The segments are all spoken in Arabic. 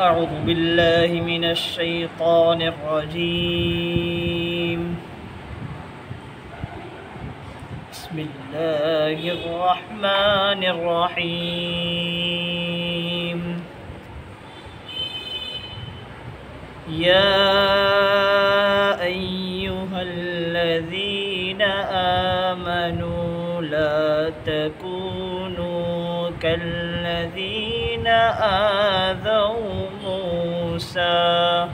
أعوذ بالله من الشيطان الرجيم. بسم الله الرحمن الرحيم. يا أيها الذين آمنوا لا تكونوا كالذين آذوا موسى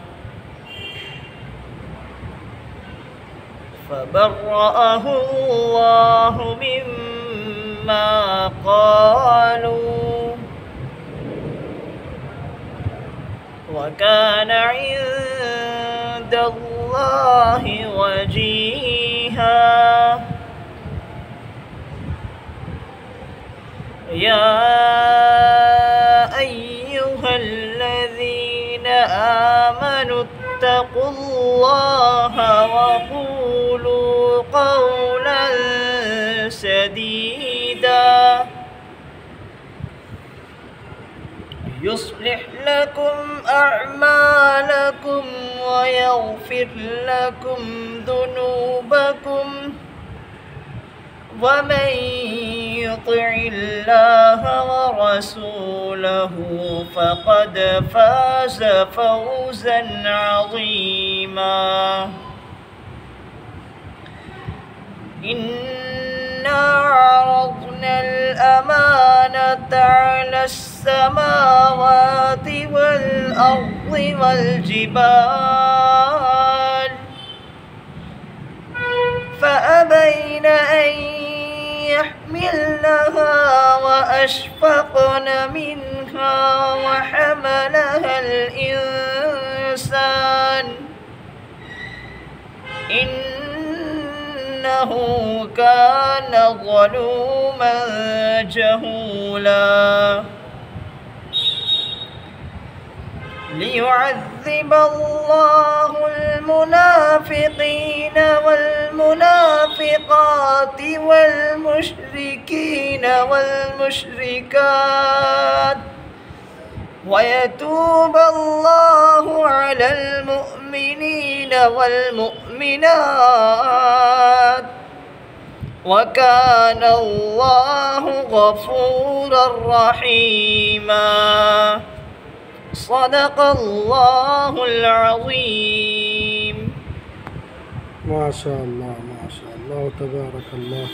فبرأه الله مما قالوا وكان عند الله وجيها. يا أيها الذين آمنوا اتقوا الله وقولوا قولا سديدا يصلح لكم أعمالكم ويغفر لكم ذنوبكم ومن يطع الله ورسوله فقد فاز فوزا عظيما. إنا عرضنا الأمانة على السماوات والأرض والجبال فأبين أن يحملنها وأشفقن منها وحملها الإنسان إنه كان ظلوما جهولا. ليعذب الله المنافقين والمنافقات والمشركين والمشركات ويتوب الله على المؤمنين والمؤمنات وكان الله غفورا رحيما. صدق الله العظيم. ما شاء الله ما شاء الله تبارك الله.